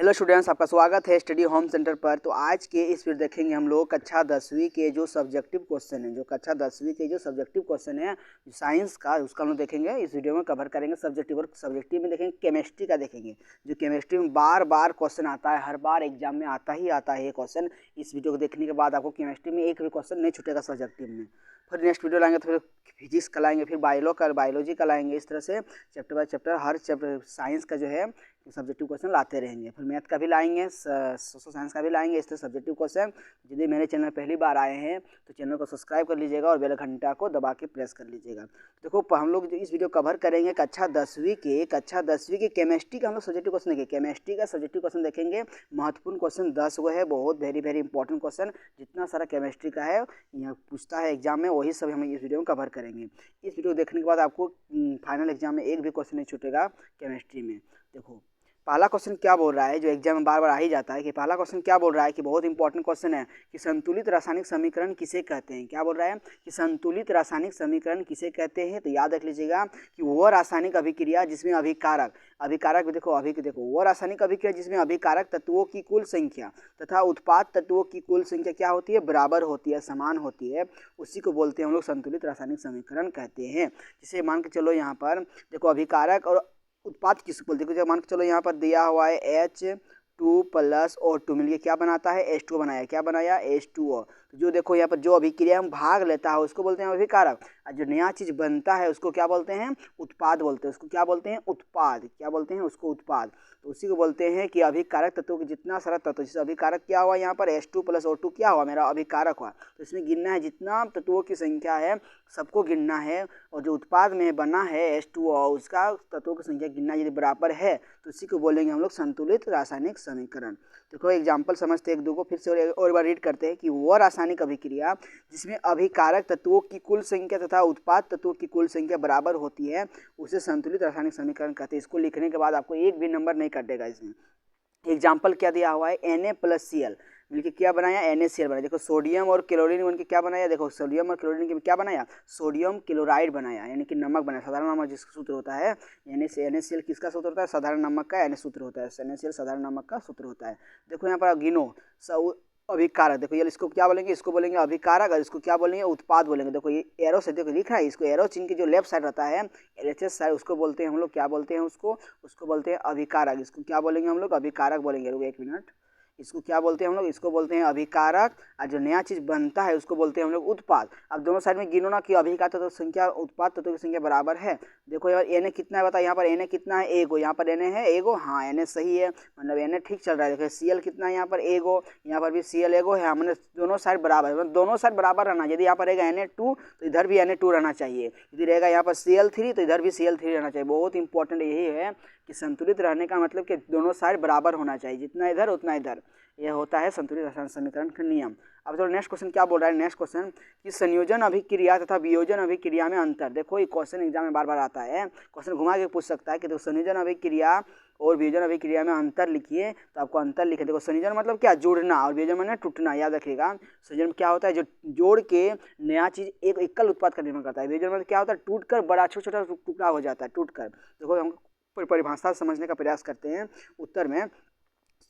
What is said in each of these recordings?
Hello students, आपका स्वागत है स्टडी होम सेंटर पर। तो आज के इस वीडियो देखेंगे हम लोग कक्षा 10वीं के जो सब्जेक्टिव क्वेश्चन है, साइंस का, उसका हम लोग देखेंगे। इस वीडियो में कवर करेंगे सब्जेक्टिव, और सब्जेक्टिव में देखेंगे केमिस्ट्री का देखेंगे, जो केमिस्ट्री में बार बार क्वेश्चन आता है, हर बार एग्जाम में आता है ये क्वेश्चन। इस वीडियो को देखने के बाद आपको केमिस्ट्री में एक भी क्वेश्चन नहीं छूटेगा सब्जेक्टिव में। फिर नेक्स्ट वीडियो लाएंगे तो फिर फिजिक्स का लाएंगे, फिर बायोलॉजी का लाएंगे। इस तरह से chapter by chapter her chapter science का जो है सब्जेक्टिव क्वेश्चन लाते रहेंगे। फिर मैथ का भी लाएंगे, सोशल साइंस का भी लाएंगे। इस तरह सब्जेक्टिव क्वेश्चन। यदि मेरे चैनल पहली बार आए हैं तो चैनल को सब्सक्राइब कर लीजिएगा और बेल घंटा को दबा के प्रेस कर लीजिएगा। देखो, हम लोग इस वीडियो कवर करेंगे कक्षा 10वीं के केमिस्ट्री का हम लोग सब्जेक्टिव क्वेश्चन देखेंगे। केमिस्ट्री का सब्जेक्टिव क्वेश्चन देखेंगे। महत्वपूर्ण क्वेश्चन 10 वो है, बहुत वेरी इंपॉर्टेंट क्वेश्चन। जितना सारा केमिस्ट्री का है यहाँ पूछता है एग्जाम में, वही सब हम इस वीडियो में कवर करेंगे। इस वीडियो को देखने के बाद आपको फाइनल एग्जाम में एक भी क्वेश्चन नहीं छूटेगा केमिस्ट्री में। देखो, पहला क्वेश्चन क्या बोल रहा है, जो एग्जाम में बार बार आ ही जाता है कि पहला क्वेश्चन क्या बोल रहा है कि बहुत इंपॉर्टेंट क्वेश्चन है कि संतुलित रासायनिक समीकरण किसे कहते हैं। क्या बोल रहा है कि संतुलित रासायनिक समीकरण किसे कहते हैं। तो याद रख लीजिएगा कि वह रासायनिक अभिक्रिया जिसमें अभिकारक देखो वह रासायनिक अभिक्रिया जिसमें अभिकारक तत्वों की कुल संख्या तथा उत्पाद तत्वों की कुल संख्या क्या होती है, बराबर होती है, समान होती है, उसी को बोलते हैं हम लोग संतुलित रासायनिक समीकरण कहते हैं। जिसे मान के चलो यहाँ पर देखो अभिकारक और उत्पाद किसको बोलते हैं। जब मान के चलो यहाँ पर दिया हुआ है H2 प्लस O2 मिलके क्या बनाता है, H2O बनाया। क्या बनाया, H2O। तो जो देखो यहाँ पर जो अभिक्रिया में भाग लेता है उसको बोलते हैं अभिकारक, और जो नया चीज़ बनता है उसको क्या बोलते हैं, उत्पाद बोलते हैं। उसको क्या बोलते हैं, उत्पाद। क्या बोलते हैं उसको, उत्पाद। तो उसी को बोलते हैं कि अभिकारक तत्वों के जितना सारा तत्व, जैसे अभिकारक क्या हुआ यहाँ पर H2 प्लस O2 क्या हुआ, मेरा अभिकारक हुआ। तो इसमें गिनना है जितना तत्वों की संख्या है सबको गिनना है, और जो उत्पाद में बना है H2O उसका तत्वों की संख्या गिनना यदि बराबर है तो उसी को बोलेंगे हम लोग संतुलित रासायनिक समीकरण। देखो एग्जाम्पल समझते एक दो को फिर से और बार रीड करते हैं कि वह रासायनिक अभिक्रिया जिसमें अभिकारक तत्वों की कुल संख्या तथा उत्पाद तत्वों की कुल संख्या बराबर होती है उसे संतुलित रासायनिक समीकरण कहते हैं। इसको लिखने के बाद आपको एक भी नंबर नहीं कटेगा। इसमें एग्जाम्पल क्या दिया हुआ है, Na+Cl मिलके क्या बनाया, NaCl बनाया। देखो सोडियम और क्लोरीन बन के क्या बनाया, देखो सोडियम और क्लोरीन के क्या बनाया, सोडियम क्लोराइड बनाया, यानी कि नमक बनाया। साधारण नमक जिसका सूत्र होता है NaCl किसका सूत्र होता है, साधारण नमक का सूत्र होता है। NaCl साधारण नमक का सूत्र होता है। देखो यहाँ पर गिनो अभिकारक, देखो ये इसको क्या बोलेंगे, इसको बोलेंगे अभिकारक, और इसको क्या बोलेंगे, उत्पाद बोलेंगे। देखो ये एरो से देखो लिखा है, इसको एरो चिन्ह की जो लेफ्ट साइड रहता है LHS साइड उसको बोलते हैं हम लोग, क्या बोलते हैं उसको बोलते हैं अभिकारक। इसको क्या बोलेंगे हम लोग, अभिकारक बोलेंगे। रुको एक मिनट, इसको क्या बोलते हैं हम लोग, इसको बोलते हैं अभिकारक, और जो नया चीज़ बनता है उसको बोलते हैं हम लोग उत्पाद। अब दोनों साइड में गिनो ना कि अभिकारक तत्व संख्या उत्पाद तत्वों की संख्या बराबर है। देखो यार Na कितना है बता, यहाँ पर Na कितना है, एगो। यहाँ पर Na है एगो, हाँ Na सही है, मतलब Na ठीक चल रहा है। देखो Cl कितना है, यहाँ पर एगो, यहाँ पर भी Cl एगो है, हमने दोनों साइड बराबर है, दोनों साइड बराबर रहना। यदि यहाँ पर रहेगा Na2 तो इधर भी Na2 रहना चाहिए। यदि रहेगा यहाँ पर Cl3 तो इधर भी Cl3 रहना चाहिए। बहुत इंपॉर्टेंट यही है कि संतुलित रहने का मतलब कि दोनों साइड बराबर होना चाहिए, जितना इधर उतना इधर। यह होता है संतुलित रासायनिक समीकरण का नियम। अब चलो नेक्स्ट क्वेश्चन क्या बोल रहा है, नेक्स्ट क्वेश्चन कि संयोजन अभिक्रिया तथा वियोजन अभिक्रिया में अंतर। देखो ये क्वेश्चन एग्जाम में बार बार आता है, क्वेश्चन घुमा के पूछ सकता है कि देखो संयोजन अभिक्रिया और वियोजन अभिक्रिया में अंतर लिखिए। तो आपको अंतर लिखे। देखो संयोजन मतलब क्या, जुड़ना, और वियोजन मतलब टूटना। याद रखिएगा, संयोजन क्या होता है, जो जोड़ के नया चीज एक एकल उत्पाद का निर्माण करता है। वियोजन मतलब क्या होता है, टूट कर बड़ा छोटा टुकड़ा हो जाता है, टूट कर। देखो हम परिभाषा समझने का प्रयास करते हैं। उत्तर में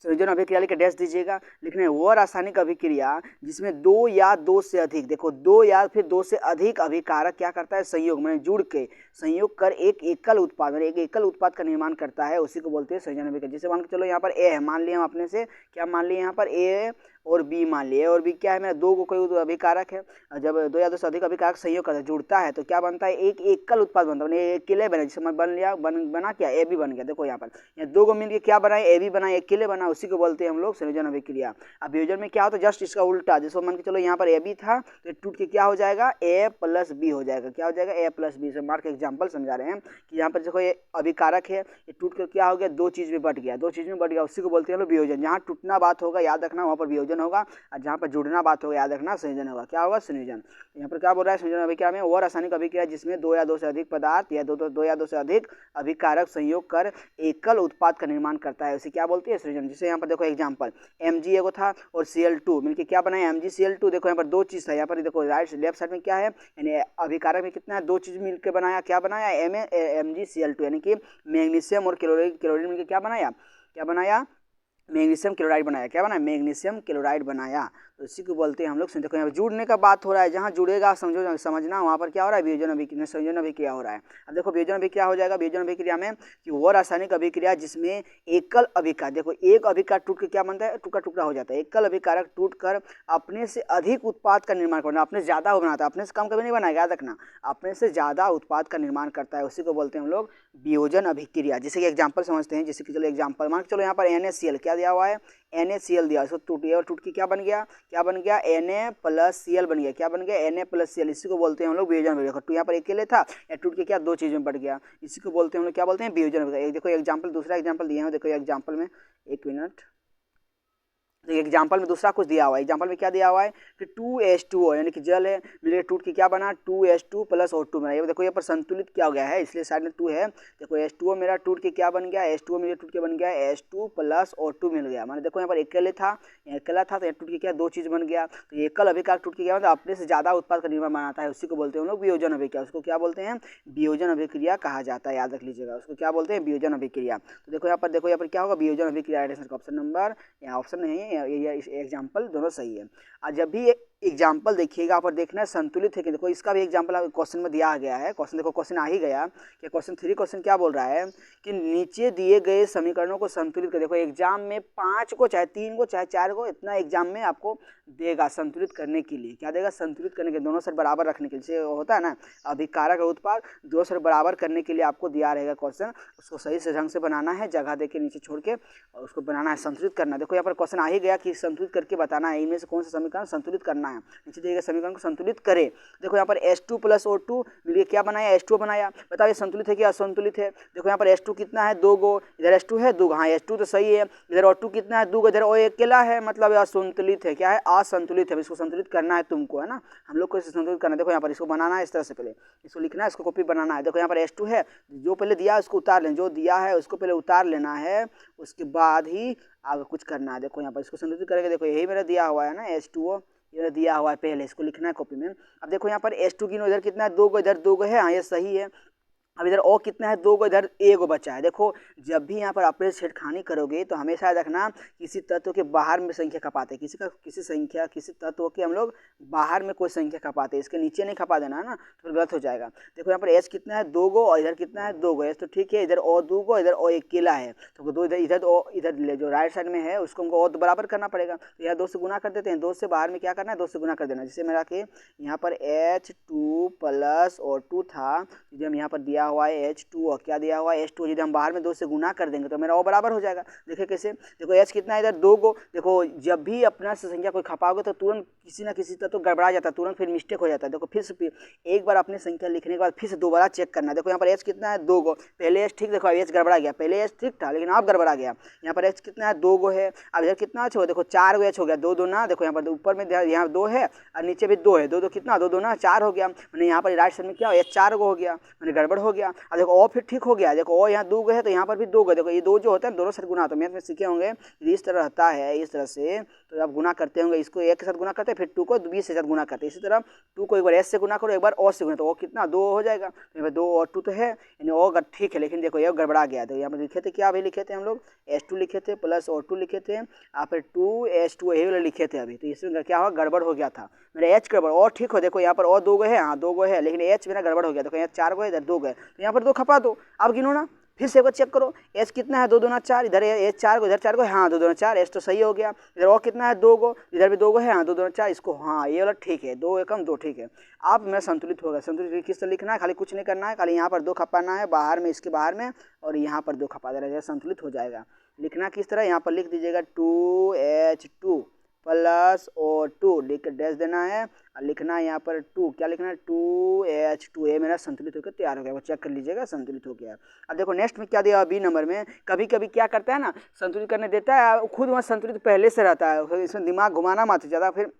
संयोजन अभिक्रिया लिख के डैश दीजिएगा। लिखने है वह रासायनिक अभिक्रिया जिसमें दो या दो से अधिक, देखो दो या फिर दो से अधिक अभिकारक क्या करता है, संयोग मैंने जुड़ के संयोग कर एक एकल उत्पाद का निर्माण करता है, उसी को बोलते हैं संयोजन अभिक्रिया। जैसे मान के चलो यहाँ पर ए है, मान लिया हम अपने से, क्या मान लिया यहाँ पर ए और बी मान लिए। और बी क्या है, मेरा दो को कोई अभिकारक है, जब दो या दो से अधिक अभिकारक संयोग करता है, जुड़ता है, तो क्या बनता है, एक एकल उत्पाद बनता है। एक किले बने, जिसमें बन लिया बना क्या, ए बी बन गया। देखो यहाँ पर यहाँ दो को मिलकर क्या बनाए, ए बी बनाए, एक किले बना, उसी को बोलते हैं हम लोग संयोजन अभिक्रिया। अब वियोजन में क्या होता है, जस्ट इसका उल्टा। जैसे मान के चलो यहाँ पर ए बी था तो टूट के क्या हो जाएगा, A+B हो जाएगा। क्या हो जाएगा, A+B। से मार्क एग्जाम्पल समझा रहे हैं कि यहाँ पर देखो ये अभिकारक है, ये टूट कर क्या हो गया, दो चीज में बट गया, उसी को बोलते हैं हम लोग वियोजन। जहाँ टूटना बात होगा याद रखना, वहाँ पर वियोजन होगा, और जहाँ पर जुड़ना बात होगा याद रखना संयोजन होगा। क्या होगा, संयोजन। यहाँ पर क्या बोल रहा है, संयोजन अभिक्रिया में वह रासायनिक अभिक्रिया जिसमें दो या दो से अधिक पदार्थ या दो या दो से अधिक अभिकारक संयोग कर एकल उत्पाद का निर्माण करता है, उसे क्या बोलती है, संयोजन। जिसे यहाँ पर देखो एग्जाम्पल Mg एगो था और Cl2 मिलके क्या बनाया, MgCl2। देखो यहाँ पर दो चीज था, यहाँ पर देखो राइट लेफ्ट साइड में क्या है, यानी अभिकारक में कितना है, दो चीज मिलकर बनाया, क्या बनाया, MgCl2, यानी कि मैग्नीशियम और क्लोरीन मिलकर क्या बनाया मैग्नीशियम क्लोराइड बनाया, क्या बनाया, मैग्नीशियम क्लोराइड बनाया, तो इसी को बोलते हैं हम लोग। देखो यहाँ पर जुड़ने का बात हो रहा है, जहाँ जुड़ेगा समझो समझना, वहाँ पर क्या हो रहा है, वियोजन अभिक्रिया, संयोजन अभिक्रिया हो रहा है। अब देखो वियोजन अभिक्रिया हो जाएगा, वियोजन अभिक्रिया में कि वो रासायनिक अभिक्रिया जिसमें एकल अभिकार, देखो एक अभिकार टूट के क्या बनता है, टुकड़ा टुकड़ा हो जाता है, एकल अभिकारक टूट कर अपने से अधिक उत्पाद का निर्माण करना, अपने से ज़्यादा हो बनाता है, अपने से कम कभी नहीं बनाएगा, याद रखना, अपने से ज़्यादा उत्पाद का निर्माण करता है, उसी को बोलते हैं हम लोग वियोजन अभिक्रिया। जैसे कि एग्जाम्पल समझते हैं, जैसे कि चलो एग्जाम्पल मान के चलो, यहाँ पर NaCl क्या दिया हुआ है, NaCl दिया, इसको टूट गया, और टूट के क्या बन गया, Na+Cl बन गया, क्या बन गया, Na+Cl, इसी को बोलते हैं हम लोग वियोजन अभिक्रिया। तो यहाँ पर अकेले था, या टूट के क्या दो चीज़ में बढ़ गया, इसी को बोलते हैं हम लोग क्या बोलते हैं, वियोजन अभिक्रिया। देखो एग्जाम्पल, दूसरा एग्जाम्पल दिए हैं, देखो एग्जाम्पल में, एक मिनट, तो एग्जाम्पल में दूसरा कुछ दिया हुआ है, एग्जाम्पल में क्या दिया हुआ है कि 2H2O यानी कि जल है, मिलकर टूट के क्या बना, 2H2 + O2 बना। ये देखो यहाँ पर संतुलित क्या हो गया है, इसलिए साइड में 2 है, देखो H2O मेरा टूट के क्या बन गया, H2O मेरा टूट के बन गया H2 + O2 मिल गया। माने देखो यहाँ पर अकेला था तो यहाँ टूट के क्या दो चीज़ बन गया, तो एकल अभिकारक टूट के क्या होता है, अपने से ज़्यादा उत्पाद का निर्माण बनाता है, उसी को बोलते हैं हम लोग वियोजन अभिक्रिया। उसको क्या बोलते हैं, वियोजन अभिक्रिया कहा जाता है, याद रख लीजिएगा, उसको क्या बोलते हैं, वियोजन अभिक्रिया। तो देखो यहाँ पर क्या होगा, वियोजन अभिक्रिया, ऑप्शन नंबर, यहाँ ऑप्शन नहीं है, ये एग्जाम्पल दोनों सही है। और जब भी एग्जाम्पल देखिएगा, आप देखना है संतुलित है कि, देखो इसका भी एग्जाम्पल क्वेश्चन में दिया गया है, क्वेश्चन देखो, क्वेश्चन आ ही गया कि क्वेश्चन 3 क्वेश्चन क्या बोल रहा है कि नीचे दिए गए समीकरणों को संतुलित कर। देखो एग्जाम में 5 को चाहे 3 को चाहे 4 को, इतना एग्जाम में आपको देगा संतुलित करने के लिए, क्या देगा, संतुलित करने के, दोनों सर बराबर रखने के लिए, जैसे होता है ना अभिकारक और उत्पाद, दोनों सर बराबर करने के लिए आपको दिया रहेगा क्वेश्चन, उसको सही से ढंग से बनाना है, जगह दे के नीचे छोड़ के, और उसको बनाना है, संतुलित करना। देखो यहाँ पर क्वेश्चन आ ही गया कि संतुलित करके बताना है, इनमें से कौन सा समीकरण संतुलित करना है, नीचे दिए गए समीकरण को संतुलित करे। देखो यहाँ पर H2 + O2 मिलिए क्या बनाया, H2 बनाया, बताओ ये संतुलित है कि असंतुलित है। देखो यहाँ पर H2 कितना है, 2 गो, इधर H2 है 2, हाँ H2 तो सही है, इधर O2 कितना है, 2 गो, इधर O अकेला है, मतलब असंतुलित है, क्या है, असंतुलित है, इसको संतुलित करना है तुमको, है ना, हम लोग को इसे संतुलित करना है। देखो यहाँ पर इसको बनाना है इस तरह से, पहले इसको लिखना है, इसको कॉपी बनाना है। देखो यहाँ पर H2 है, जो पहले दिया है उसको उतार लेना, जो दिया है उसको पहले उतार लेना है, उसके बाद ही आगे कुछ करना है। देखो यहाँ पर इसको संतुलित करेंगे, देखो यही मेरा दिया हुआ है ना H2O, ये दिया हुआ है, पहले इसको लिखना है कॉपी में। अब देखो यहाँ पर H2 गिनो, इधर कितना है, 2 गो, इधर 2 गो है, हाँ ये सही है। अब इधर O कितना है, 2 गो, इधर 1 गो बचा है। देखो जब भी यहाँ पर अपने छेड़खानी करोगे तो हमेशा रखना किसी तत्व के बाहर में संख्या खपाते हैं, किसी तत्व के हम लोग बाहर में कोई संख्या खपाते हैं, इसके नीचे नहीं खपा देना है ना, तो गलत हो जाएगा। देखो यहाँ पर H कितना है, 2 गो, और इधर कितना है, 2 गो, H तो ठीक है, इधर O 2 गो, इधर O अकेला है, तो 2 इधर जो राइट साइड में है उसको हमको O बराबर करना पड़ेगा, तो यहाँ 2 से गुना कर देते हैं, 2 से बाहर में क्या करना है, 2 से गुना कर देना। जैसे मेरा कि यहाँ पर H2 + O2 था, जो हम यहाँ पर दिया हुआ है H2, और क्या दिया हुआ है H2, यदि हम बाहर में 2 से गुना कर देंगे तो मेरा O बराबर हो जाएगा। देखिए कैसे, देखो H कितना है, इधर 2 गो, देखो जब भी अपना से संख्या कोई खपाओगे तो तुरंत किसी ना किसी तत्व तो गड़बड़ा जाता है, तुरंत फिर मिस्टेक हो जाता है। देखो फिर एक बार अपनी संख्या लिखने के बाद फिर से दोबारा चेक करना है। देखो यहाँ पर H कितना है, 2 गो, पहले H ठीक, देखो H गड़बड़ा गया, पहले H ठीक था लेकिन अब गड़बड़ा गया। यहाँ पर H कितना है, 2 गो है, अब इधर कितना H हो, देखो 4 गो H हो गया, 2 2 ना, देखो यहाँ पर ऊपर में यहाँ 2 है और नीचे भी 2 है, 2 2 कितना, 2 2 ना 4 हो गया, मैंने यहाँ पर राइट साइड में क्या हो, H 4 गो हो गया, मैंने गड़बड़ हो गया। अब देखो O फिर ठीक हो गया, देखो O यहाँ 2 गो है तो यहाँ पर भी 2 गो, देखो ये 2 जो होता है दोनों साथ गुना, तो मैथ में सीखे होंगे इस तरह रहता है, इस तरह से तो आप गुना करते होंगे, इसको 1 के साथ गुना करते हैं, फिर 2 को 20 के साथ गुना करते हैं, इसी तरह 2 को एक बार S से गुना करो, एक बार O से गुना, तो O कितना, 2 हो जाएगा, तो 2 और 2 तो है, यानी O ठीक है, लेकिन देखो ये गड़बड़ा गया। तो यहाँ पर लिखे थे क्या, अभी लिखे थे हम लोग H2 लिखे थे + O2 लिखे थे, और फिर 2H2 यही वाले लिखे थे अभी, तो इसमें क्या हुआ, गड़बड़ हो गया था, मेरा H गड़बड़, O ठीक हो, देखो यहाँ पर O 2 गो है, हाँ 2 गो है, लेकिन H मेरा गड़बड़ हो गया, देखो यहाँ 4 गो है, इधर 2 गो है, तो यहाँ पर 2 खपा दो, अब गिनो ना, फिर से एक बार चेक करो H कितना है, 2 2 4, इधर H 4 गो, इधर 4 गो, हाँ 2 2 4, H तो सही हो गया। इधर O कितना है, 2 गो, इधर भी 2 गो है, हाँ 2 2 4, इसको हाँ ये वाला ठीक है, 2 एकम 2 ठीक है। अब मेरा संतुलित होगा, संतुलित किस तरह लिखना है, खाली कुछ नहीं करना है, खाली यहाँ पर 2 खपाना है बाहर में, इसके बाहर में, और यहाँ पर 2 खपा देना है, संतुलित हो जाएगा। लिखना किस तरह, यहाँ पर लिख दीजिएगा 2H2 + O2 लिख कर डैश देना है, और लिखना है यहाँ पर 2, क्या लिखना है, 2H2, ये मेरा संतुलित होकर तैयार हो गया, वो चेक कर लीजिएगा संतुलित हो गया। अब देखो नेक्स्ट में क्या दिया, बी नंबर में कभी कभी क्या करता है ना, संतुलित करने देता है, खुद वहाँ संतुलित पहले से रहता है, इसमें दिमाग घुमाना मत ज़्यादा, फिर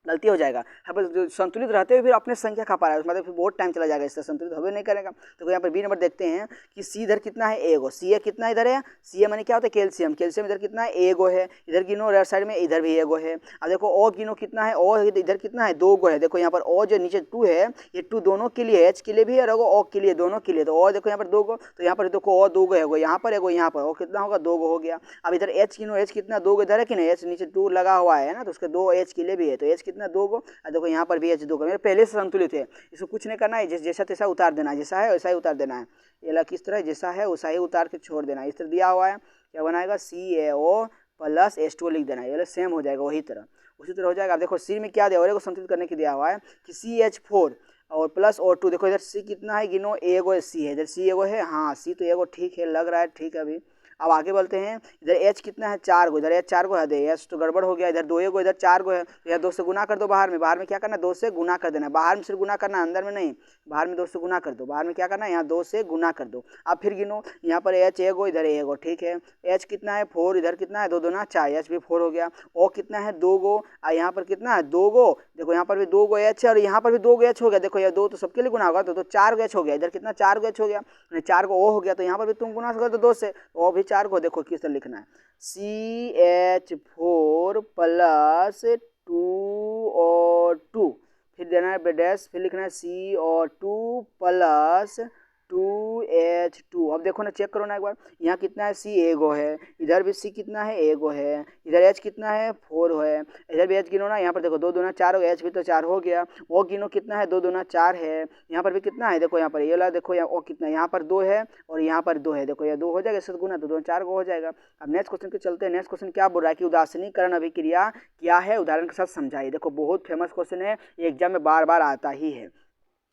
गलती हो जाएगा। यहाँ पर जो संतुलित रहते हुए फिर अपने संख्या खा पा रहा है, मतलब फिर बहुत टाइम चला जाएगा, इससे संतुलित होवे नहीं करेगा। तो यहाँ पर बी नंबर देखते हैं कि सी इधर कितना है, ए गो, सी ए कितना इधर है, सी ए माने क्या होता है कैल्शियम, कैल्शियम इधर कितना है, ए गो है, इधर गिनो राइट साइड में, इधर भी ए गो है। अब देखो ओ गिनो कितना है, ओ इधर कितना है, 2 गो है। देखो यहाँ पर ओ जो नीचे 2 है, ये 2 दोनों के लिए, एच के लिए भी है और ओ के लिए, दोनों के लिए। तो ओ देखो यहाँ पर 2 गो, तो यहाँ पर देखो ओ 2 गो है, यहाँ पर एगो, यहाँ पर ओ कितना होगा, 2 गो हो गया। अब इधर एच गिनो, एच कितना, 2 गो इधर है कि नहीं, एच नीचे 2 लगा हुआ है ना, तो उसके 2 एच के लिए भी है, तो एच कितना, 2 गो। देखो यहाँ पर भी एच 2 गो, मेरे पहले से संतुलित है, इसको कुछ नहीं करना है, जैसा तैसा उतार देना है, जैसा है वैसा ही उतार देना है। ये ला किस तरह, जैसा है वैसा ही उतार के छोड़ देना है। इस तरह दिया हुआ है, क्या बनाएगा, CaO प्लस H2O लिख देना है, ये सेम हो जाएगा वही तरह, उसी तरह हो जाएगा। देखो सी में क्या दिया, और को संतुलित करने के दिया हुआ है कि CH4 और प्लस O2। देखो इधर सी कितना है गिनो, एगो सी है, इधर सी एगो है, हाँ सी तो एगो ठीक है, लग रहा है ठीक है। अभी अब आगे बढ़ते हैं, इधर एच कितना है, 4 गो, इधर एच 4 गो है, दे एच तो गड़बड़ हो गया, इधर 2 गो, इधर 4 गो है, तो यह 2 से गुना कर दो, बाहर में क्या करना है, 2 से गुना कर देना है, बाहर में सिर्फ गुना करना है, अंदर में नहीं, बाहर में 2 से गुना कर दो, बाहर में क्या करना है, यहाँ 2 से गुना कर दो। अब फिर गिनो, यहाँ पर एच एगो, इधर एगो, ठीक है, एच कितना है 4, इधर कितना है 2 दूना 4, एच भी 4 हो गया। ओ कितना है 2 गो, और यहाँ पर कितना है 2 गो, देखो यहाँ पर भी 2 गो एच है और यहाँ पर भी 2 गो एच हो गया। देखो ये 2 तो सबके लिए गुना होगा, तो 4 गो एच हो गया, इधर कितना 4 गो एच हो गया, 4 गो ओ हो गया, तो यहाँ पर भी तुम गुना कर दो 2 से, ओ भी 4 गो। देखो किस तरह लिखना है, CH4 प्लस 2O2, फिर देना है डैश, फिर लिखना है CO2 प्लस 2H2। अब देखो ना, चेक करो ना एक बार, यहाँ कितना है, सी एगो है, इधर भी सी कितना है, एगो है, इधर एच कितना है 4 है, इधर भी एच गिनो ना, यहाँ पर देखो 2 दूना 4 हो गया, एच भी तो 4 हो गया। ओ गिनो कितना है, 2 दूना 4 है, यहाँ पर भी कितना है, देखो यहाँ पर ये वाला देखो, यहाँ ओ कितना है, यहाँ पर 2 है और यहाँ पर 2 है, देखो ये 2 हो जाएगा, इससे गुना तो 2 4 गो हो जाएगा। अब नेक्स्ट क्वेश्चन के चलते हैं। नेक्स्ट क्वेश्चन क्या बोल रहा है कि उदासीनीकरण अभिक्रिया क्या है, उदाहरण के साथ समझाइए। देखो बहुत फेमस क्वेश्चन है, एग्जाम में बार बार आता ही है।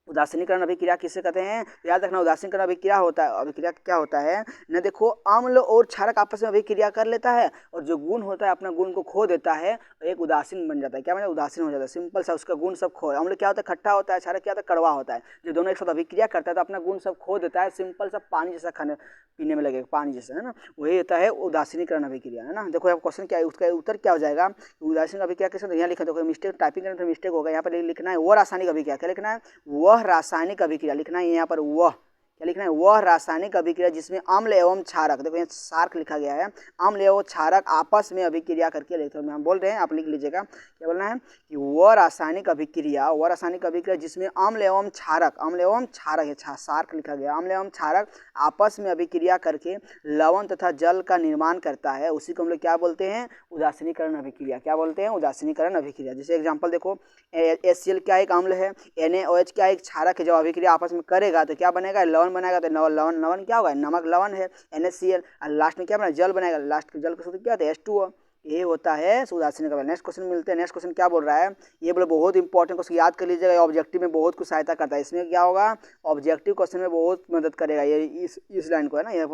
उदासीनीकरण अभिक्रिया किसे कहते हैं, तो याद रखना, उदासीनीकरण अभिक्रिया होता है, अभिक्रिया क्या होता है न, देखो अम्ल और क्षारक आपस में अभिक्रिया कर लेता है और जो गुण होता है अपना गुण को खो देता है, एक उदासीन बन जाता है। क्या मतलब उदासीन हो जाता है, सिंपल सा, उसका गुण सब खो। अम्ल क्या होता है, खट्टा होता है, क्षारक क्या होता है, कड़वा होता है। जो दोनों एक साथ अभिक्रिया करता है तो अपना गुण सब खो देता है, सिंपल सा पानी जैसा खाने पीने में लगेगा, पानी जैसा, है ना, वही होता है उदासीनीकरण अभिक्रिया, है ना। देखो अब क्वेश्चन क्या है, उसका उत्तर क्या हो जाएगा, उदासीन अभिक्रिया कैसे, यहाँ लिखा, देखो मिस्टेक टाइपिंग करने में मिस्टेक होगा, यहाँ पर लिखना है वह रासायनिक अभिक्रिया, क्या लिखना है, वह रासायनिक अभिक्रिया लिखना है, यहाँ पर वह क्या लिखना है, वह रासायनिक अभिक्रिया जिसमें अम्ल एवं क्षारक, देखो यहाँ सार्क लिखा गया है, अम्ल एवं क्षारक आपस में अभिक्रिया करके लेते हैं, हम बोल रहे हैं, आप लिख लीजिएगा, क्या बोलना है कि वह रासायनिक अभिक्रिया जिसमें अम्ल एवं क्षारक, अम्ल एवं क्षारक है, सार्क लिखा गया, अम्ल एवं क्षारक आपस में अभिक्रिया करके लवण तथा जल का निर्माण करता है, उसी को हम लोग क्या बोलते हैं, उदासीनीकरण अभिक्रिया। क्या बोलते हैं, उदासीनीकरण अभिक्रिया। जैसे एग्जाम्पल देखो, HCl क्या एक अम्ल है, NaOH क्या एक क्षारक है, जब अभिक्रिया आपस में करेगा तो क्या बनेगा, लवण बनाएगा, तो लवण क्या होगा, नमक लवण है NaCl, और लास्ट में क्या बना, जल बनाएगा, लास्ट के जल का सूत्र क्या होता है, H2O। ये होता है उदासीनीकरण। नेक्स्ट क्वेश्चन मिलते हैं। नेक्स्ट क्वेश्चन क्या बोल रहा है, ये बोले बहुत इंपॉर्टेंट क्वेश्चन, याद कर लीजिएगा, ऑब्जेक्टिव में बहुत कुछ सहायता करता है। इसमें क्या होगा, ऑब्जेक्टिव क्वेश्चन में बहुत मदद करेगा ये, इस लाइन को, है ना, ये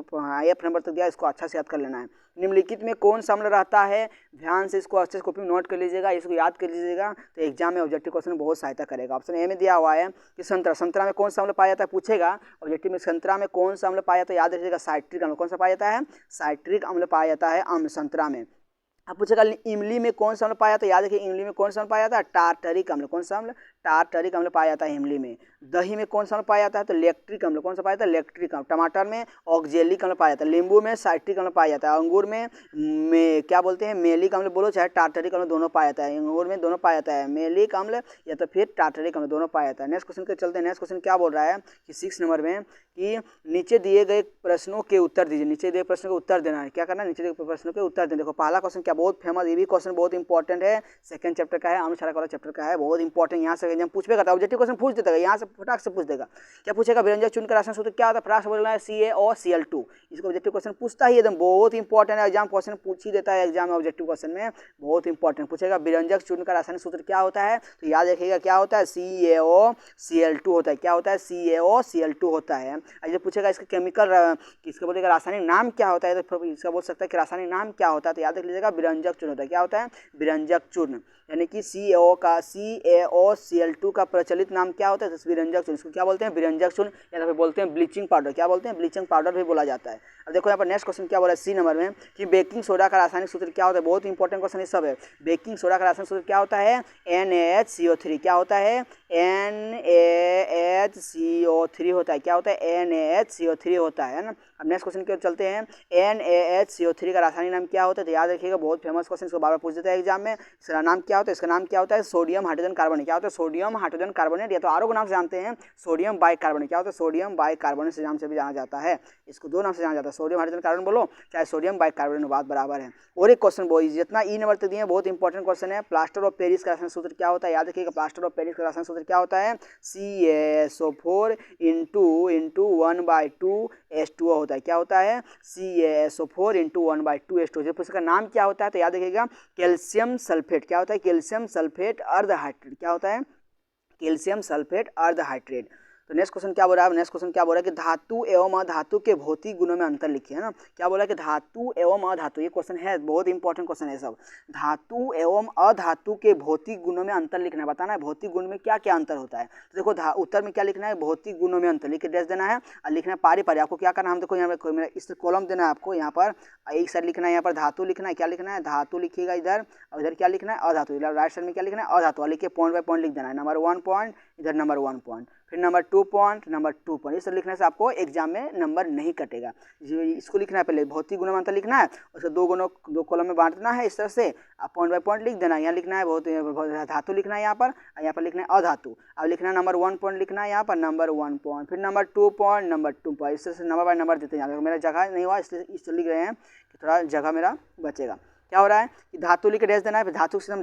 F नंबर तक दिया, इसको अच्छा से याद कर लेना है। निम्नलिखित में कौन सा अम्ल रहता है, ध्यान से इसको अच्छे से कॉपी में नोट कर लीजिएगा, इसको याद कर लीजिएगा, तो एग्जाम में ऑब्जेक्टिव क्वेश्चन में बहुत सहायता करेगा। ऑप्शन ए में दिया हुआ है कि संतरा में कौन सा अम्ल पाया जाता है, पूछेगा ऑब्जेक्टिव में, संतरा में कौन सा अम्ल पाया जाता है, याद रखिएगा साइट्रिक अम्ल। कौन सा पाया जाता है, साइट्रिक अम्ल पाया जाता है अम्ल संतरा में। अब पूछेगा इमली में कौन सा अम्ल पाया जाता है, याद रखिए इमली में कौन सा अम्ल पाया जाता है, टार्टरिक अम्ल। कौन सा अम्ल, टार्टरिक अम्ल पाया जाता है इमली में। दही में कौन सा अम्ल पाया जाता है, तो लैक्टिक अम्ल। कौन सा पाया जाता है, लैक्टिक अम्ल। टमाटर में ऑक्जेलिक अम्ल पाया जाता है। नींबू में साइट्रिक अम्ल पाया जाता है। अंगूर में क्या बोलते हैं, मेलिक अम्ल बोलो चाहे टार्टरिक अम्ल, दोनों पाया जाता है। अंगूर में दोनों पाया जाता है, मेलिक अम्ल या तो फिर टार्टरिक अम्ल, दोनों पाया जाता है। नेक्स्ट क्वेश्चन के चलते हैं। नेक्स्ट क्वेश्चन क्या बोल रहा है कि 6 नंबर में कि नीचे दिए गए प्रश्नों के उत्तर दीजिए। नीचे दिए प्रश्नों के उत्तर देना है, क्या करना है, नीचे दिए प्रश्नों के उत्तर देना। देखो पहला क्वेश्चन क्या बहुत फेमस, ये भी क्वेश्चन बहुत इंपॉर्टेंट है, सेकंड चैप्टर का है, अम्ल क्षारक वाला चैप्टर का है, बहुत इंपॉर्टेंट। यहाँ से एग्जाम पूछ देगा, ऑब्जेक्टिव क्वेश्चन पूछ देता है, यहाँ से फटाक से पूछ देगा। क्या पूछेगा, व्यंजक चुनकर रासायनिक सूत्र क्या होता है, फटाक बोलना है CaOCl2। इसको ऑब्जेक्टिव क्वेश्चन पूछता ही, एकदम बहुत इंपॉर्टेंट है, एग्जाम क्वेश्चन पूछ ही देता है एग्जाम में, ऑब्जेक्टिव क्वेश्चन में बहुत इंपॉर्टेंट पूछेगा। व्यंजक चुनकर रासायनिक सूत्र क्या होता है, तो याद रखिएगा क्या होता है, CaOCl2 होता है। क्या होता है, CaOCl2 होता है। ऐसे पूछेगा इसका केमिकल, इसका बोलेगा रासायनिक नाम क्या होता है, तो इसका बोल सकता है कि रासायनिक नाम क्या होता है, तो याद रख लीजिएगा व्यंजक चूर्ण होता है। क्या होता है, व्यंजक चूर्ण, यानी कि CaO का CaOCl Cl2 का प्रचलित नाम क्या होता है? विरंजक चूर्ण। इसको क्या बोलते हैं? विरंजक चूर्ण, या फिर बोलते हैं ब्लीचिंग पाउडर। क्या बोलते हैं? ब्लीचिंग पाउडर भी बोला जाता है। अब देखो यहाँ पर नेक्स्ट क्वेश्चन क्या बोला है सी नंबर में कि बेकिंग सोडा का रासायनिक सूत्र क्या होता है? बहुत इंपॉर्टेंट क्वेश्चन ये सब है। बेकिंग सोडा का रासायनिक सूत्र क्या होता है? NaHCO3। क्या होता है? NaHCO3 होता है। क्या होता है? NaHCO3 होता है ना। अब नेक्स्ट क्वेश्चन की ओर चलते हैं। NaHCO3 का रासायनिक नाम क्या होता है? तो याद रखिएगा, बहुत फेमस क्वेश्चन, इसको बार बार पूछ देता है एग्जाम में। इसका नाम क्या होता है? इसका नाम क्या होता है? Sodium hydrogen carbonate. क्या होता है? सोडियम हाइड्रोजन कार्बोनेट, या तो आरओ के नाम से जानते हैं सोडियम बाइकार्बोनेट। क्या होता है? सोडियम बाइकार्बोनेट से नाम से भी जाना जाता है। इसको दो नाम से जाना जाता है, सोडियम हाइड्रोजन कार्बन बोलो चाहे सोडियम बाइकार्बोनेट, बात बराबर है। और एक क्वेश्चन बहुत जितना ई नंबर तक दिए हैं, बहुत इंपॉर्टेंट क्वेश्चन है। प्लास्टर ऑफ पेरिस का रासायनिक सूत्र क्या होता है? याद रखिएगा, प्लास्टर ऑफ पेरिस का रासायनिक सूत्र क्या होता है? CaSO4 इंटू 1/2H2O होता है। क्या होता है? CaSO4 into 1/2H2O। इसका नाम क्या होता है? तो याद रखिएगा, कैल्शियम सल्फेट। क्या होता है? कैल्शियम सल्फेट अर्ध हाइड्रेट। क्या होता है? कैल्शियम सल्फेट अर्ध हाइड्रेट। तो नेक्स्ट क्वेश्चन क्या बोल रहा है? नेक्स्ट क्वेश्चन क्या बोल रहा है कि धातु एवं अधातु के भौतिक गुणों में अंतर लिखिए, है ना। क्या बोला कि धातु एवं अधातु, ये क्वेश्चन है, बहुत इंपॉर्टेंट क्वेश्चन है सब। धातु एवं अधातु के भौतिक गुणों में अंतर लिखना है, बताना है भौतिक गुण में क्या क्या अंतर होता है। तो देखो उत्तर में क्या लिखना है? भौतिक गुणों में अंतर लिख के ड्रेस देना है और लिखना है पारी पारी। आपको क्या करना है? हम देखो यहाँ पर इस कॉलम देना है आपको, यहाँ पर एक साइड लिखना है, यहाँ पर धातु लिखना है। क्या लिखना है? धातु लिखिएगा इधर, और इधर क्या लिखना है? अधातु। इधर राइट साइड में क्या लिखना है? अधातु। लिख के पॉइंट बाय पॉइंट लिख देना है। नंबर 1 पॉइंट, इधर नंबर 1 पॉइंट, फिर नंबर 2 पॉइंट, नंबर 2 पॉइंट। इस लिखने से आपको एग्जाम में नंबर नहीं कटेगा। इसको लिखना है, पहले भौतिक गुणों में अंतर लिखना है, उसको दो कॉलम में बांटना है इस तरह से, आप पॉइंट बाय पॉइंट लिख देना। यहाँ लिखना है धातु लिखना है यहाँ पर लिखना है अधातु। अब लिखना है नंबर 1 पॉइंट लिखना है यहाँ पर, नंबर 1 पॉइंट, फिर नंबर 2 पॉइंट, नंबर 2 पॉइंट। इस तरह से नंबर बाय नंबर देते जाएंगे। मेरा जगह नहीं हुआ इसलिए लिख रहे हैं कि थोड़ा जगह मेरा बचेगा। क्या हो रहा है कि धातु लिख के रेस देना है, फिर धातु से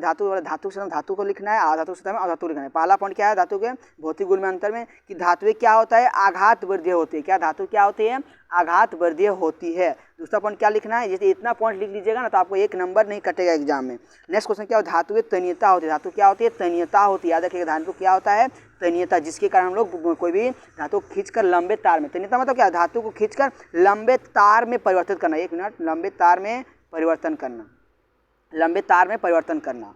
धातु को लिखना है, अधातु से अधातु लिखना है। पहला पॉइंट क्या है धातु के भौतिक गुण में अंतर में कि धातुएं क्या होता है? आघात वर्धीय होती है। क्या धातु क्या होती है? आघात वर्धीय होती है। दूसरा पॉइंट क्या लिखना है? जैसे इतना पॉइंट लिख लीजिएगा ना तो आपको एक नंबर नहीं कटेगा एग्जाम में। नेक्स्ट क्वेश्चन क्या हो? धातुएं तन्यता होती है। धातु क्या होती है? तन्यता होती है। याद रखिएगा, धातु क्या होता है? तन्यता, जिसके कारण हम लोग कोई भी धातु खींचकर लंबे तार में, तन्यता मतलब क्या? धातु को खींचकर लंबे तार में परिवर्तित करना। एक मिनट, लंबे तार में परिवर्तन करना, लंबे तार में परिवर्तन करना।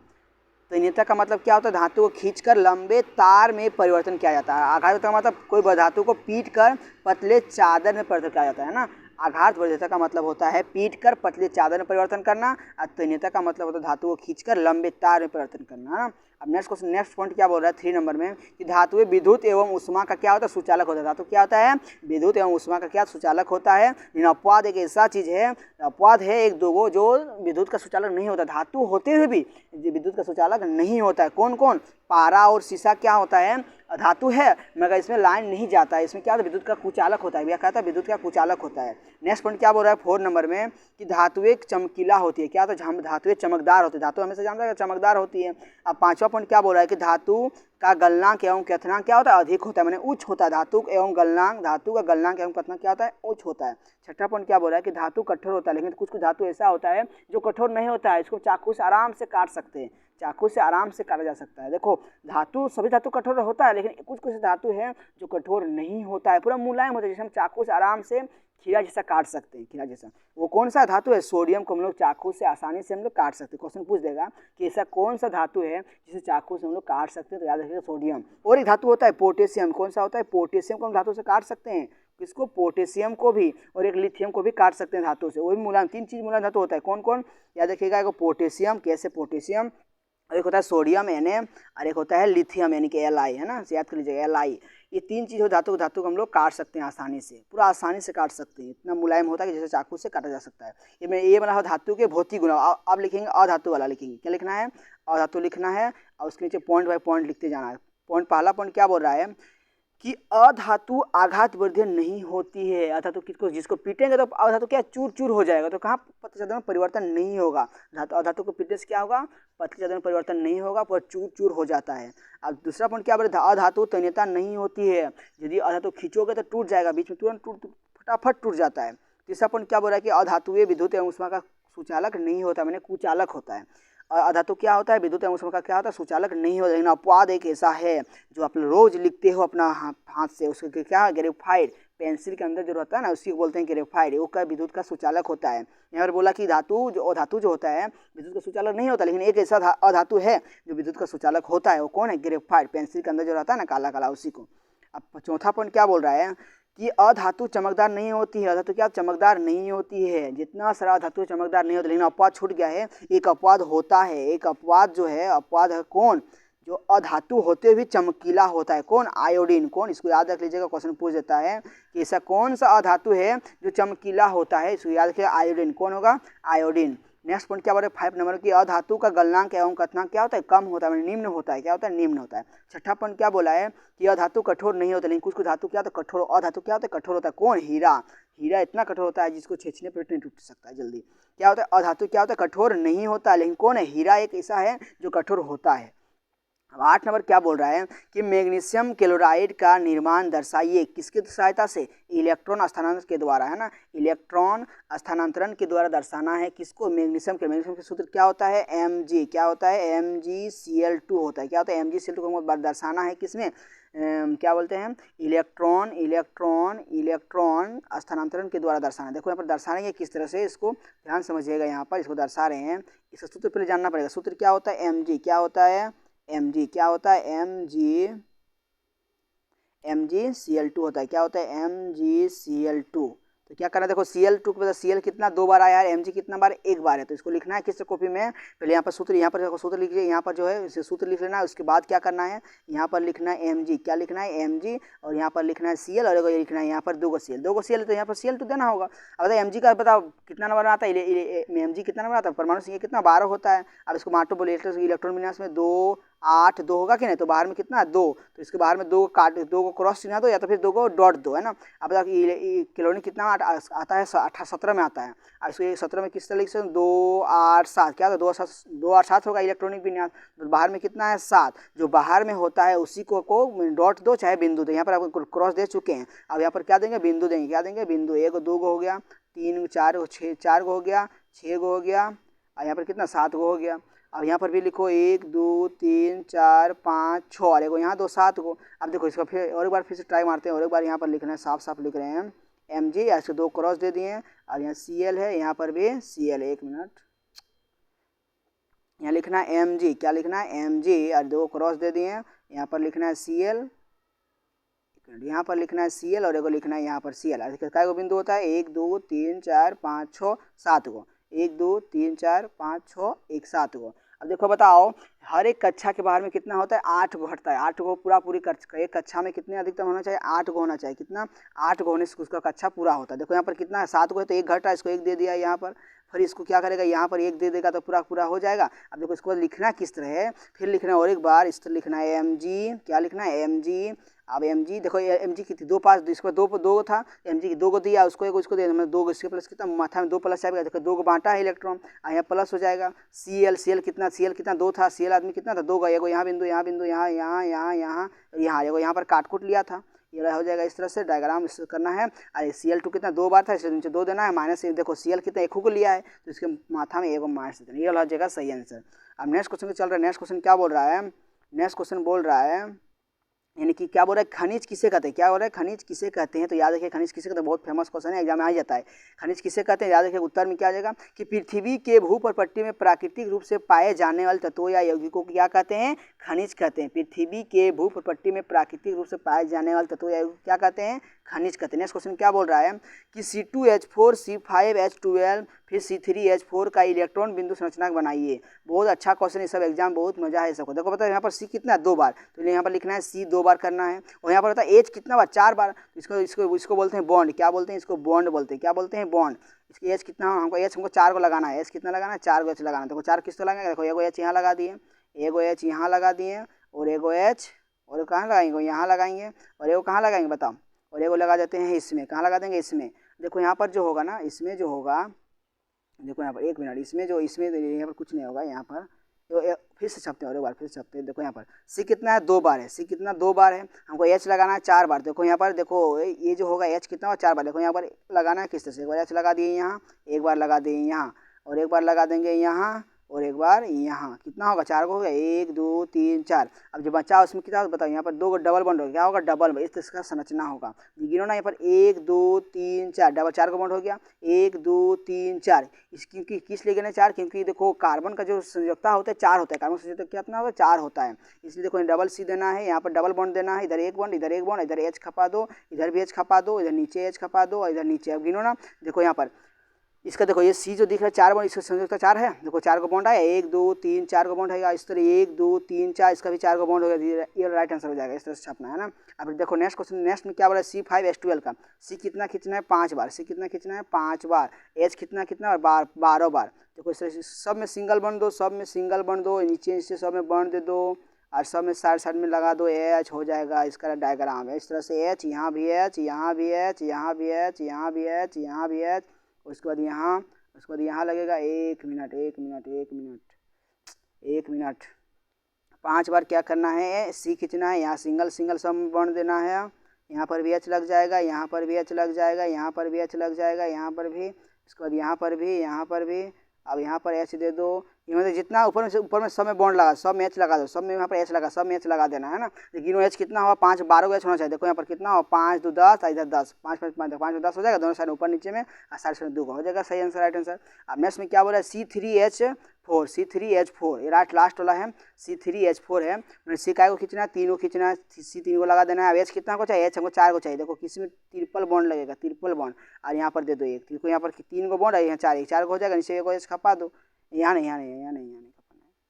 तन्यता का मतलब क्या होता है? धातु को खींचकर लंबे तार में परिवर्तन किया जाता है। आघात का मतलब कोई धातु को पीट कर पतले चादर में परिवर्तन किया जाता है ना। आघात वर्धता का मतलब होता है पीट कर पतले चादर में परिवर्तन करना, और तन्यता का मतलब होता है धातु को खींचकर लंबे तार में परिवर्तन करना, है ना। अब नेक्स्ट क्वेश्चन, नेक्स्ट पॉइंट क्या बोल रहा है 3 नंबर में कि धातुएं विद्युत एवं उष्मा का क्या होता है? सुचालक होता है। धातु क्या होता है? विद्युत एवं उष्मा का क्या सुचालक होता है। लेकिन अपवाद एक ऐसा चीज़ है, अपवाद है एक दो जो विद्युत का सुचालक नहीं होता। धातु होते हुए भी विद्युत का सुचालक नहीं होता है। कौन कौन? पारा और शीशा क्या होता है? धातु है मगर इसमें लाइन नहीं जाता है। इसमें क्या होता है? विद्युत का कुचालक होता है। भैया कहता है विद्युत का कुचालक होता है। नेक्स्ट पॉइंट क्या बोल रहा है 4 नंबर में कि धातुएं चमकीला होती है। क्या होता है? धातुएं चमकदार होती है। धातु हमेशा जानता है चमकदार होती है। अब 5वां पॉइंट क्या बोल रहा है कि धातु का गलनांक एवं क्वथनांक क्या होता है? अधिक होता है, मैंने उच्च होता है। धातु एवं गलनांक, धातु का गलनांक एवं क्वथनांक क्या होता है? उच्च होता है। 6वां पॉइंट क्या बोल रहा है कि धातु कठोर होता है, लेकिन कुछ धातु ऐसा होता है जो कठोर नहीं होता है। इसको चाकू से आराम से काट सकते हैं, चाकू से आराम से काटा जा सकता है। देखो धातु, सभी धातु कठोर होता है, लेकिन कुछ धातु है जो कठोर नहीं होता है, पूरा मुलायम होता है, जिसे हम चाकू से आराम से खीरा जैसा काट सकते हैं। खीरा जैसा वो कौन सा धातु है? सोडियम को हम लोग चाकू से आसानी से हम लोग काट सकते हैं। क्वेश्चन पूछ देगा कि ऐसा कौन सा धातु है जिसे चाकू से हम लोग काट सकते हैं, तो याद रखिएगा सोडियम। और एक धातु होता है पोटेशियम। कौन सा होता है? पोटेशियम को हम धातु से काट सकते हैं। किसको? पोटेशियम को भी, और एक लिथियम को भी काट सकते हैं धातु से। वो भी मुलायम, 3 चीज मुलायम धातु होता है। कौन कौन? याद रखिएगा, एक पोटेशियम, कैसे पोटेशियम, और एक होता है सोडियम Na, और एक होता है लिथियम यानी कि Li, है ना, याद कर लीजिएगा Li। ये 3 चीज़ हो धातु को हम लोग काट सकते हैं आसानी से, पूरा आसानी से काट सकते हैं। इतना मुलायम होता है कि जैसे चाकू से काटा जा सकता है। ये बना धातु के भौतिक गुण। अब लिखेंगे अधातु वाला, लिखेंगे क्या लिखना है? अधातु लिखना है, और उसके नीचे पॉइंट बाय पॉइंट लिखते जाना है। पहला पॉइंट क्या बोल रहा है कि अधातु आघात वर्धीय नहीं होती है। अधातु किसको, जिसको पीटेंगे तो अधातु क्या चूर चूर हो जाएगा, तो कहाँ पतले चादर में परिवर्तन नहीं होगा। अधातु को पीटने से क्या होगा? पतले चादर में परिवर्तन नहीं होगा, पर चूर चूर हो जाता है। अब दूसरा पॉइंट क्या बोल रहा है? अधातु तन्यता नहीं होती है। यदि अधातु खींचोगे तो टूट जाएगा, बीच में तुरंत फटाफट टूट जाता है। तीसरा पॉइंट क्या बोल रहा है कि अधातुएं विद्युत एवं उष्मा का सुचालक नहीं होता, मैंने कुचालक होता है। और अधातु क्या होता है, विद्युत एवं ऊष्मा का क्या होता है, सुचालक नहीं होता। लेकिन अपवाद एक ऐसा है जो आप रोज लिखते हो अपना हाथ से, उसके क्या, ग्रेफाइट पेंसिल के अंदर जो रहता है ना, उसी को बोलते हैं ग्रेफाइट, वो का विद्युत का सुचालक होता है। यहाँ पर बोला कि धातु जो अधातु जो होता है विद्युत का सुचालक नहीं होता, लेकिन एक ऐसा अधातु है जो विद्युत का सुचालक होता है। वो कौन है, ग्रेफाइट, पेंसिल के अंदर जो रहता है ना काला काला, उसी को। अब चौथा पॉइंट क्या बोल रहा है कि अधातु चमकदार नहीं होती है। अधातु क्या, चमकदार नहीं होती है। जितना सारा धातु चमकदार नहीं होता, लेकिन अपवाद छूट गया है, एक अपवाद होता है। एक अपवाद जो है, अपवाद है कौन, जो अधातु होते हुए चमकीला होता है। कौन, आयोडीन। कौन, इसको याद रख लीजिएगा, क्वेश्चन पूछ देता है कि ऐसा कौन सा अधातु है जो चमकीला होता है, इसको याद रखिएगा, आयोडीन। कौन होगा, आयोडीन। नेक्स्ट पॉइंट क्या बोल रहे हैं, 5 नंबर की, अधातु का गलनांक एवं कथनांक क्या होता है, कम होता है, निम्न होता है। क्या होता है, निम्न होता है। छठा पॉइंट क्या बोला है कि अधातु कठोर नहीं होता, लेकिन कुछ धातु क्या होता है, कठोर। अधातु क्या होता है, कठोर होता है। कौन, हीरा। हीरा इतना कठोर होता है जिसको छेदने पर नहीं टूट सकता है जल्दी। क्या होता है, अधातु क्या होता है, कठोर नहीं होता, लेकिन कौन है, हीरा एक ऐसा है जो कठोर होता है। अब 8 नंबर क्या बोल रहा है कि मैग्नीशियम क्लोराइड का निर्माण दर्शाइए, किसकी सहायता से, इलेक्ट्रॉन स्थानांतरण के द्वारा, है ना, इलेक्ट्रॉन स्थानांतरण के द्वारा दर्शाना है किसको, मैग्नीशियम के। मैग्नीशियम का सूत्र क्या होता है, Mg। क्या होता है, MgCl2 होता है। क्या होता है, MgCl2 को दर्शाना है किसमें, क्या बोलते हैं, इलेक्ट्रॉन स्थानांतरण के द्वारा दर्शाना। देखो यहाँ पर दर्शाएंगे किस तरह से, इसको ध्यान समझिएगा। यहाँ पर इसको दर्शा रहे हैं, इसका सूत्र पहले जानना पड़ेगा। सूत्र क्या होता है, Mg। क्या होता है, Mg। क्या होता है, MgCl2 होता है। क्या होता है, MgCl2। तो क्या करना है, देखो Cl2 के बजाय Cl कितना, 2 बार आया है, Mg कितना बार, 1 बार है। तो इसको लिखना है किस कॉपी में, पहले यहाँ पर सूत्र, यहाँ पर देखो सूत्र लिखिए, यहाँ पर जो है इसे सूत्र लिख लेना है। उसके बाद क्या करना है, यहाँ पर लिखना है Mg। क्या लिखना है, Mg, और यहाँ पर लिखना है Cl, और ये लिखना है यहाँ पर 2 Cl। 2 Cl तो यहाँ पर Cl2 देना होगा। अब बताइए Mg का बताओ कितना नंबर आता है, Mg कितना नंबर आता है, परमाणु संख्या कितना, 12 होता है। अब इसको माटो बोले, इलेक्ट्रॉन विन्यास में 2 8 2 होगा कि नहीं, तो बाहर में कितना है, 2। तो इसके बाहर में 2 काट, 2 को क्रॉस चिन्ह दो, या तो फिर 2 को डॉट दो, है ना। अब बताओ क्लोरीन कितना आता है, 17 में आता है। अब इसको 17 में किस तरह लिख सकते हैं, 2 8 7। क्या होता है, 2 8 7 होगा इलेक्ट्रॉनिक विन्यास। तो बाहर में कितना है, 7। जो बाहर में होता है उसी को डॉट दो चाहे बिंदु दो। यहाँ पर आप क्रॉस दे चुके हैं, अब यहाँ पर क्या देंगे, बिंदु देंगे। क्या देंगे, बिंदु। 1 2 हो गया, 3 4 6 4 हो गया, 6 हो गया, और यहाँ पर कितना, 7 हो गया। अब यहाँ पर भी लिखो 1 2 3 4 5 6, और एगो यहाँ 2 7 को। अब देखो इसका फिर और एक बार फिर से ट्राई मारते हैं, और एक बार यहाँ पर लिखना है, साफ साफ लिख रहे हैं Mg, या इसको 2 क्रॉस दे दिए। अब यहाँ Cl है, यहाँ पर भी Cl है। 1 मिनट, यहाँ लिखना है Mg। क्या लिखना है, Mg, और 2 क्रॉस दे दिए। यहाँ पर लिखना है Cl, यहाँ पर लिखना है Cl, और एगो लिखना है यहाँ पर Cl। कितना बिंदु होता है, 1 2 3 4 5 6 7 को, 1 2 3 4 5 6 1 7 को। अब देखो बताओ, हर एक कक्षा के बाहर में कितना होता है, 8 गो हटता है। 8 गो पूरी एक कक्षा में कितने अधिकतम होना चाहिए, 8 गो होना चाहिए। कितना, 8 गो होने से उसका कक्षा पूरा होता है। देखो यहाँ पर कितना है, 7 गो है, तो 1 घटा, इसको 1 दे दिया यहाँ पर। फिर इसको क्या करेगा, यहाँ पर 1 दे देगा तो पूरा हो जाएगा। अब देखो इसको लिखना किस तरह है, फिर लिखना है और एक बार इस तरह लिखना है Mg। क्या लिखना है, Mg। अब Mg देखो, Mg कितनी, 2 5, इसको 2 था, Mg की 2 को दिया, उसको 1 उसको दिया, मतलब 2 इसके प्लस कितना, माथा में 2 प्लस आएगा। देखो 2 को बांटा है इलेक्ट्रॉन, यहाँ प्लस हो जाएगा। Cl कितना 2 था, Cl आदमी कितना था, 2 का, एगो यहाँ बिंदु, यहाँ बिंदु, यहाँ यहाँ यहाँ यहाँ यहाँ, एगो यहाँ पर काट लिया था। ये हो जाएगा इस तरह से डायग्राम करना है। अरे Cl2 कितना, 2 बार था, इसलिए नीचे 2 देना है, माइनस। देखो Cl कितना, 1 को लिया है, तो इसके माथा में 1 माइनस देना, ये हो जाएगा सही आंसर। अब नेक्स्ट क्वेश्चन चल रहा है। नेक्स्ट क्वेश्चन क्या बोल रहा है, नेक्स्ट क्वेश्चन बोल रहा है, यानी कि क्या बोल रहा है, खनिज किसे कहते हैं। क्या बोल रहा है, खनिज किसे कहते हैं। तो याद रखिए खनिज किसे कहते हैं, बहुत फेमस क्वेश्चन है, एग्जाम में आ जाता है। खनिज किसे कहते हैं, याद रखिए उत्तर में क्या आ जाएगा कि पृथ्वी के भूपटपट्टी में प्राकृतिक रूप से पाए जाने वाले तत्वों या यौगिकों को क्या कहते हैं, खनिज कहते हैं। पृथ्वी के भूपटपट्टी में प्राकृतिक रूप से पाए जाने वाले तत्वों या यौगिकों क्या कहते हैं, खनिज कहते हैं। नेक्स्ट क्वेश्चन क्या बोल रहा है कि C2H4 C5H12 फिर C3H4 का इलेक्ट्रॉन बिंदु संरचना बनाइए। बहुत अच्छा क्वेश्चन है, सब एग्जाम बहुत मजा है सबको। देखो बताओ यहाँ पर C कितना, 2 बार, तो यहाँ पर लिखना है C 2 बार करना है। और यहाँ पर होता है H कितना बार, 4 बार। इसको बोलते हैं बॉन्ड। क्या बोलते हैं, इसको बॉन्ड बोलते हैं। क्या बोलते हैं, बॉन्ड। इसकी H कितना, हमको 4 को लगाना है। H कितना लगाना है, 4 को H लगाना है। देखो 4 किस तो लगाएंगे, देखो एगो H यहाँ लगा दिए, एगो H यहाँ लगा दिए, और एगो H और कहाँ लगाएंगे, यहाँ लगाएंगे, और एगो कहाँ लगाएंगे बताओ, और एगो लगा देते हैं इसमें। कहाँ लगा देंगे, इसमें। देखो यहाँ पर जो होगा ना, इसमें जो होगा, देखो यहाँ पर 1 मिनट, इसमें यहाँ पर कुछ नहीं होगा। यहाँ पर तो फिर से छपते हैं, और एक बार फिर से छपते हैं। देखो यहाँ पर C कितना है, 2 बार है। C कितना, 2 बार है। हमको H लगाना है 4 बार। देखो यहाँ पर, देखो ये जो होगा H कितना होगा, 4 बार। देखो यहाँ पर लगाना है किस तरह से, एक बार H लगा दिए यहाँ, एक बार लगा दिए यहाँ, और एक बार लगा देंगे यहाँ, और एक एक बार यहाँ, कितना होगा 4 को हो गया, 1 2 3 4। अब जो बचा उसमें कितना होगा बताओ, यहाँ पर 2 डबल बॉन्ड होगा, क्या होगा डबल बॉन्ड, इस तरह का संरचना होगा। गिनो ना यहाँ पर 1 2 3 4, डबल 4 का बॉन्ड हो गया, 1 2 3 4। इस क्योंकि किस लिए गिने 4, क्योंकि देखो कार्बन का जो संयोजकता होता है 4 होता है, कार्बन संयोजकता कितना होगा 4 होता है, इसलिए देखो डबल सी देना है, यहाँ पर डबल बॉन्ड देना है, इधर एक बॉन्ड इधर एक बॉन्ड, इधर एच खपा दो, इधर भी एच खपा दो, इधर नीचे एच खपा दो और इधर नीचे। अब गिनो ना, देखो यहाँ पर इसका देखो ये सी जो दिख रहा है 4 बॉन्ड, इसका संयोजकता 4 है, देखो 4 को बॉन्ड आया, 1 2 3 4 को बॉन्ड आएगा, इस तरह 1 2 3 4, इसका भी 4 को बॉन्ड हो गया, ये राइट आंसर हो जाएगा, इस तरह से छापना है ना। अब देखो नेक्स्ट क्वेश्चन, नेक्स्ट में क्या बोला C5H12 का, सी कितना खींचना है 5 बार, सी कितना खींचना है 5 बार, एच कितना खींचना है 12 बार। देखो इस तरह से सब में सिंगल बॉन्ड दो, सब में सिंगल बॉन्ड दो, नीचे नीचे सब में बॉन्ड दे दो और सब में साइड साइड में लगा दो, एच हो जाएगा, इसका डायग्राम है इस तरह से, एच यहाँ भी एच, यहाँ भी एच, यहाँ भी एच, यहाँ भी एच, यहाँ भी एच, उसके बाद यहाँ, उसके बाद यहाँ लगेगा 1 मिनट 1 मिनट 1 मिनट 1 मिनट। 5 बार क्या करना है, सी खींचना है, यहाँ सिंगल सिंगल सब बॉन्ड देना है, यहाँ पर भी एच लग जाएगा, यहाँ पर भी एच लग जाएगा, यहाँ पर भी एच लग जाएगा, यहाँ पर भी, उसके बाद यहाँ पर भी, यहाँ पर भी। अब यहाँ पर एच दे दो, ये मतलब जितना ऊपर में सब में बॉन्ड लगा, सब में एच लगा दो, सब में यहाँ पर एच लगा, सब में एच लगा देना है ना। लेकिन एच कितना हुआ 5 12 को एच होना चाहिए, देखो यहाँ पर कितना हुआ 5 2 10, इधर 10, 5 5 5 5 10 हो जाएगा, दोनों साइड ऊपर नीचे में और साइड साइड 2 हो जाएगा, सही आंसर राइट आंसर। अब नेक्स्ट में क्या बोला है C3H4, C3H4 ये राइट लास्ट वाला है, C3H4 है, मैंने सी काय को खींचना है, 3 को खींचना है, सी 3 को लगा देना है। अब एच कितना को चाहिए, एच हमको 4 को चाहिए, देखो किसी में ट्रिपल बॉन्ड लगेगा, ट्रिपल बॉन्ड, और यहाँ पर दे दो एक, देखो यहाँ पर 3 को बॉन्ड है, यहाँ 4 को हो जाएगा, नीचे एक एच खपा दो, यहाँ नहीं यहाँ नहीं यहाँ नहीं यहाँ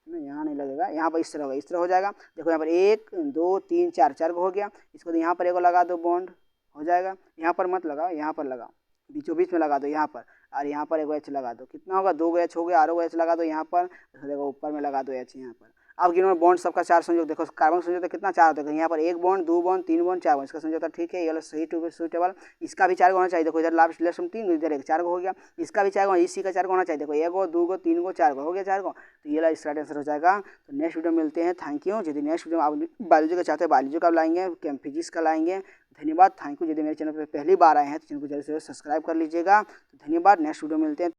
नहीं, यहाँ नहीं लगेगा, यहाँ पर इस तरह होगा, इस तरह हो जाएगा। देखो यहाँ पर 1 2 3 4 4 को हो गया, इसको यहाँ पर एक लगा दो बॉन्ड हो जाएगा, यहाँ पर मत लगाओ, यहाँ पर लगाओ, बीचों बीच में लगा दो यहाँ पर, और यहाँ पर एक एच लगा दो, कितना होगा 2 एच हो गया, और एच लगा दो यहाँ पर, देखो ऊपर में लगा दो एच यहाँ पर। अब गिनो बॉन्ड सबका 4 संयोग, देखो कार्बन संयोग कितना 4 होता है, यहाँ पर 1 बॉन्ड 2 बॉन्ड 3 बॉन्ड 4 बॉन्ड, इसका संयोग ठीक है, ये सही सुटेबल। इसका भी 4 होना चाहिए, देखो इधर लास्ट लेफ्ट में 3, इधर 1 4 हो गया, इसका भी 4, इसी का 4 होना चाहिए, देखो 1 2 3 4 हो गया 4 को, तो ये इसका राइट आंसर हो जाएगा। तो नेक्स्ट वीडियो मिलते हैं, थैंक यू। यदि नेक्स्ट वीडियो आप बायोलॉजी का चाहते हैं, बायोलॉजी का लाएंगे, फिजिक्स का लाएंगे, धन्यवाद, थैंक यू। यदि मेरे चैनल पर पहली बार आए हैं तो चैनल को जल्द से जल्द सब्सक्राइब कर लीजिएगा, तो धन्यवाद, नेक्स्ट वीडियो मिलते हैं।